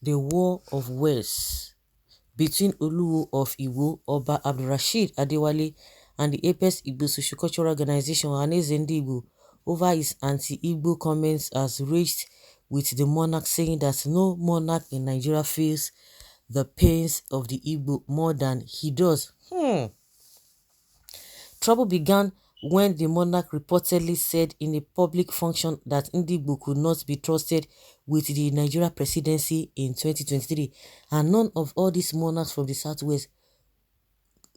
the war of words between Oluwo of Igbo, Oba Abdulrasheed Adewale, and the Apex Igbo Sociocultural Organization Ohanaeze Igbo over his anti-Igbo comments has raged, with the monarch saying that no monarch in Nigeria feels the pains of the Igbo more than he does. Trouble began when the monarch reportedly said in a public function that Ndigbo could not be trusted with the Nigeria presidency in 2023, and none of all these monarchs from the southwest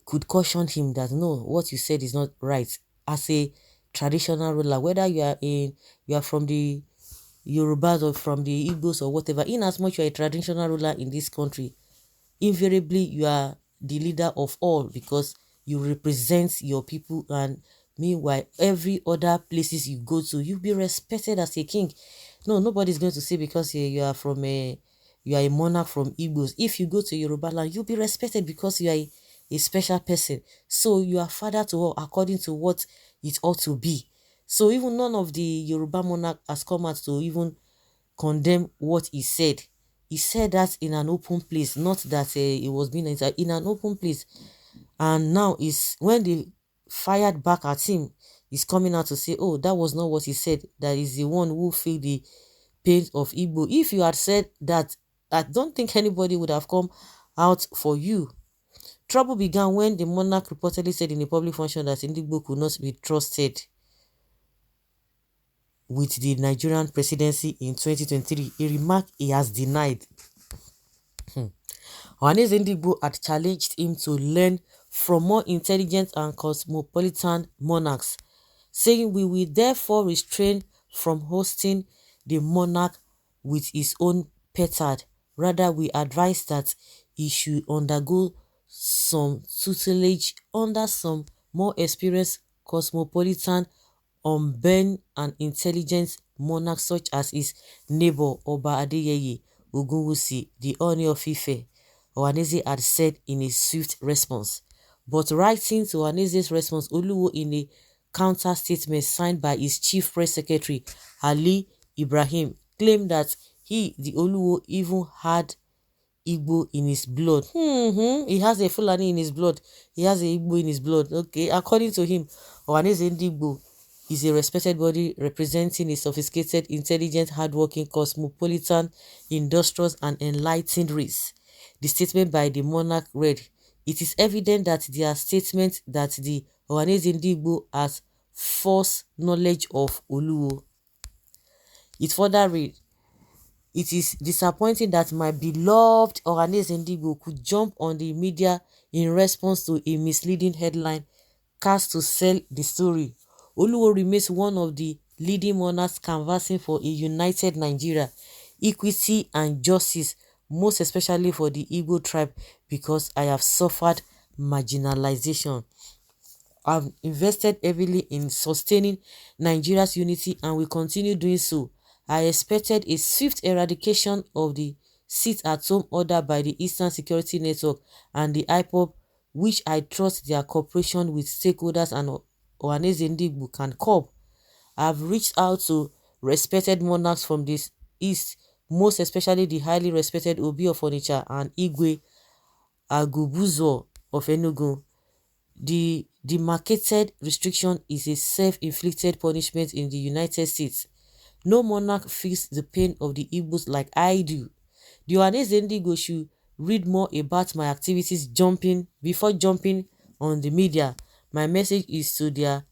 could caution him that no, what you said is not right. As a traditional ruler, whether you are from the Yorubas or from the Igbos or whatever, in as much you are a traditional ruler in this country, invariably you are the leader of all because you represent your people, and meanwhile every other places you go to, you'll be respected as a king. No, nobody's going to say because you are from you are a monarch from Igbos, if you go to Yoruba land, you'll be respected because you are a special person. So you are father to all according to what it ought to be. So even none of the Yoruba monarch has come out to even condemn what he said. He said that in an open place, not that it was being in an open place. And now is when they fired back at him, he's coming out to say, oh, that was not what he said. That is the one who feel the pain of Igbo. If you had said that, I don't think anybody would have come out for you. Trouble began when the monarch reportedly said in a public function that Igbo could not be trusted with the Nigerian presidency in 2023, a remark he has denied. Ohanaeze Ndigbo had challenged him to learn from more intelligent and cosmopolitan monarchs, saying we will therefore refrain from hosting the monarch with his own petard. Rather, we advise that he should undergo some tutelage under some more experienced cosmopolitan, unbent and intelligent monarchs such as his neighbor Oba Adeyeye Ogunwusi, the Ooni of Ife, Ohanaeze had said in a swift response. But writing to Ohaneze's response, Oluwo, in a counter statement signed by his chief press secretary Ali Ibrahim, claimed that he, the Oluwo, even had Igbo in his blood. He has a Fulani in his blood. He has a Igbo in his blood. Okay, according to him, Ohanaeze Ndigbo is a respected body representing a sophisticated, intelligent, hardworking, cosmopolitan, industrious, and enlightened race. The statement by the monarch read, "It is evident that their statement that the Ohanaeze Ndigbo has false knowledge of Oluwo." It further read, "It is disappointing that my beloved Ohanaeze Ndigbo could jump on the media in response to a misleading headline cast to sell the story. Oluwo remains one of the leading monarchs canvassing for a united Nigeria, equity and justice, most especially for the Igbo tribe, because I have suffered marginalization. I've invested heavily in sustaining Nigeria's unity and will continue doing so. I expected a swift eradication of the sit-at-home order by the Eastern Security Network and the IPOB, which I trust their cooperation with stakeholders and Ohanaeze Ndigbo can curb. I've reached out to respected monarchs from the East, most especially the highly respected Obi of Onitsha and Igwe Agubuzo of Enugu. The demarcated restriction is a self-inflicted punishment in the United States. No monarch feels the pain of the Igbos like I do. The Ohanaeze Ndigbo should read more about my activities before jumping on the media. My message is to their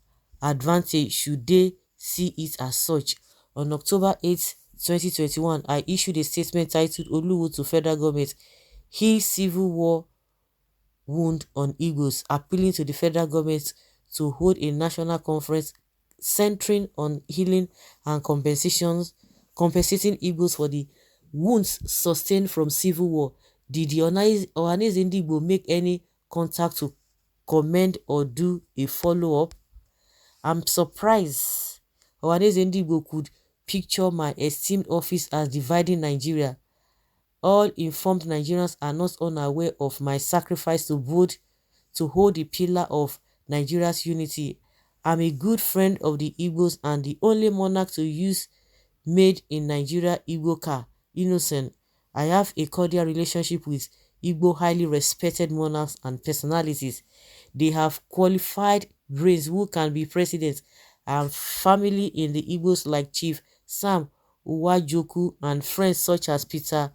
advantage should they see it as such. On October 8, 2021, I issued a statement titled Oluwo to Federal Government, Heal Civil War Wound on Igbos, appealing to the federal government to hold a national conference centering on healing and compensating Igbos for the wounds sustained from civil war. Did the Ohanaeze Ndigbo make any contact to comment or do a follow-up? I'm surprised Ohanaeze Ndigbo could picture my esteemed office as dividing Nigeria. All informed Nigerians are not unaware of my sacrifice to hold the pillar of Nigeria's unity. I'm a good friend of the Igbos and the only monarch to use made in Nigeria Igbo car, innocent. I have a cordial relationship with Igbo highly respected monarchs and personalities. They have qualified brains who can be president, and family in the Igbos like Chief Sam Uwajoku and friends such as Peter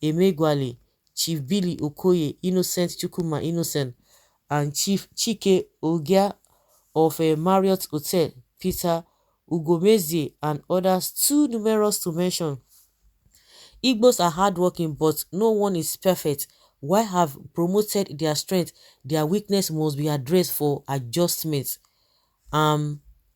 Emegwale, Chief Billy Okoye, Innocent Chukuma Innocent, and Chief Chike Ogia of a Marriott Hotel, Peter Ugomeze, and others too numerous to mention. Igbos are hardworking, but no one is perfect. While have promoted their strength, their weakness must be addressed for adjustment.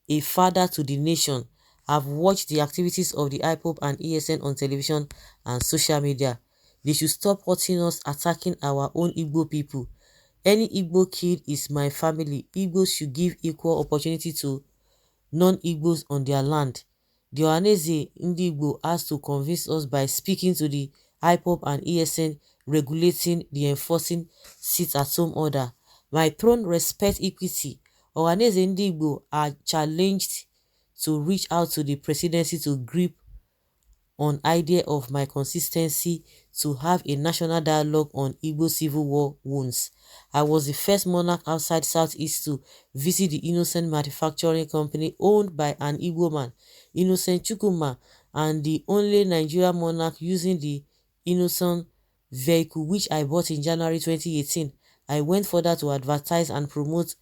A father to the nation. I've watched the activities of the IPOP and ESN on television and social media. They should stop hurting us, attacking our own Igbo people. Any Igbo kid is my family. Igbos should give equal opportunity to non-Igbos on their land. The Ohanaeze Igbo has to convince us by speaking to the IPOP and ESN regulating the enforcing sit-at-home order. My throne respect equity. Ohanaeze Igbo are challenged to reach out to the presidency to grip on idea of my consistency to have a national dialogue on Igbo Civil War wounds. I was the first monarch outside Southeast to visit the Innocent Manufacturing Company owned by an Igbo man, Innocent Chukuma, and the only Nigerian monarch using the Innocent vehicle which I bought in January 2018. I went further to advertise and promote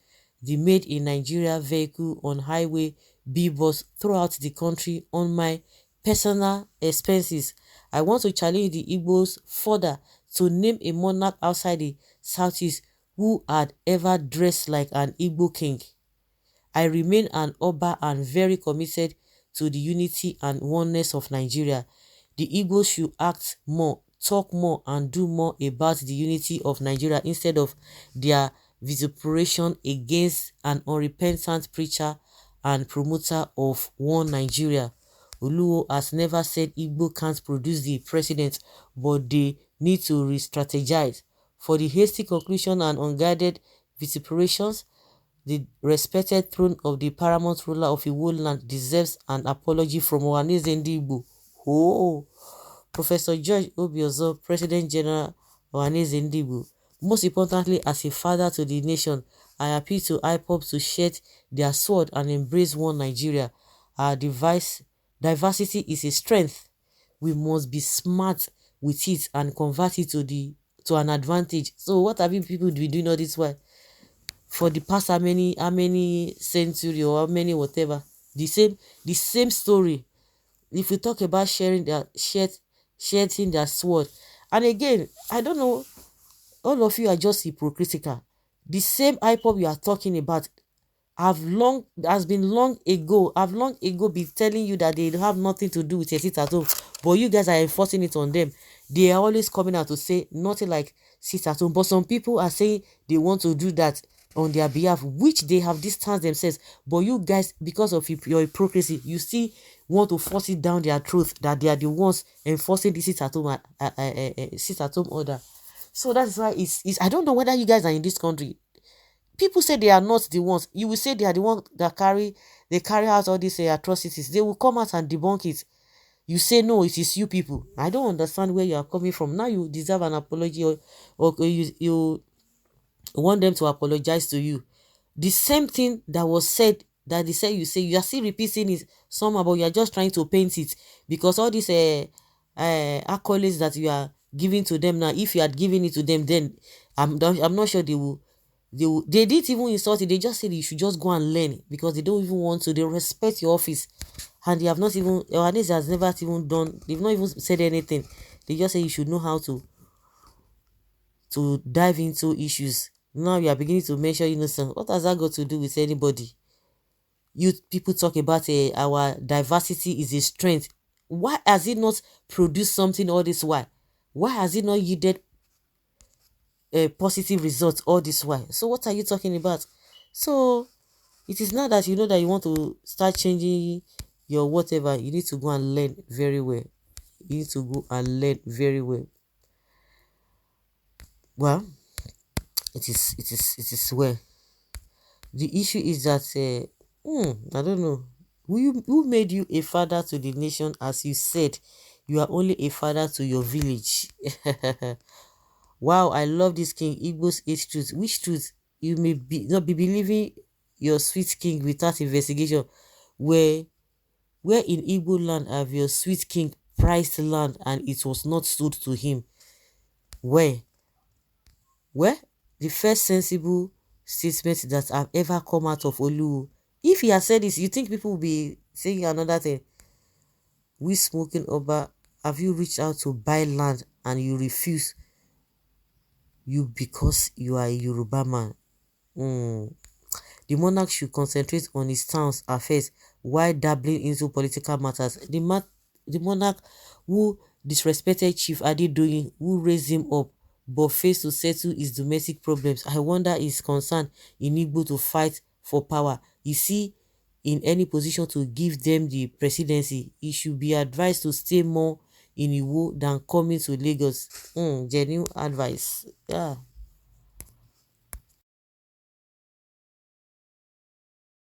the Made in Nigeria vehicle on highway billboards throughout the country on my personal expenses. I want to challenge the Igbos further to name a monarch outside the Southeast who had ever dressed like an Igbo king. I remain an Oba and very committed to the unity and oneness of Nigeria. The Igbos should act more, talk more, and do more about the unity of Nigeria instead of their vituperation against an unrepentant preacher and promoter of one Nigeria. Oluwo has never said Igbo can't produce the president, but they need to re-strategize. For the hasty conclusion and unguided vituperations, the respected throne of the paramount ruler of Iwo land deserves an apology from Ohanaeze Igbo. Oh, Professor George Obiozo, President General Ohanaeze Igbo. Most importantly, as a father to the nation, I appeal to IPOP to shed their sword and embrace one Nigeria. Our diversity is a strength. We must be smart with it and convert it to an advantage. So what have you people been doing all this while? For the past how many century or how many whatever? The same story. If we talk about sharing their shedding their sword. And again, I don't know, all of you are just hypocritical. The same IPOP you are talking about has been long ago. I've long ago been telling you that they have nothing to do with a sit at home, but you guys are enforcing it on them. They are always coming out to say nothing like sit at home, but some people are saying they want to do that on their behalf, which they have distanced themselves. But you guys, because of your hypocrisy, you still want to force it down their throat that they are the ones enforcing the sit at home order. So that's why it's I don't know whether you guys are in this country. People say they are not the ones. You will say they are the ones that carry out all these atrocities. They will come out and debunk it. You say no, it is you people. I don't understand where you are coming from. Now you deserve an apology, or you want them to apologize to you. The same thing that was said, that they say you are still repeating it somehow, but you are just trying to paint it, because all these accolades that you are giving to them now, if you had given it to them, then I'm not sure they didn't even insult it. They just said you should just go and learn, because they don't even want to. They respect your office, and they have not even, Ohanaeze has never even done, they've not even said anything. They just say you should know how to dive into issues. Now you are beginning to mention innocent. What has that got to do with anybody? You people talk about our diversity is a strength. Why has it not produced something all this while? Why has it not yielded a positive result all this while? So what are you talking about? So it is not that you know that you want to start changing your whatever. You need to go and learn very well. You need to go and learn very well. Well, it is well. The issue is that I don't know who made you a father to the nation, as you said You are only a father to your village. Wow, I love this king. Igbo's eight truth. Which truth? You may be not be believing your sweet king without investigation. Where where in Igbo land have your sweet king prized land and it was not sold to him? Where? Where? The first sensible statement that have ever come out of Oluwo. If he has said this, you think people will be saying another thing? We smoking Oba, have you reached out to buy land and you refuse? You because you are a Yoruba man. Mm. The monarch should concentrate on his town's affairs while dabbling into political matters. The monarch who disrespected Chief Adedoyin, who raised him up, but failed to settle his domestic problems. I wonder his concern in Igbo to fight for power. Is he in any position to give them the presidency? He should be advised to stay more in Iwo than coming to Lagos. Genuine advice. Yeah.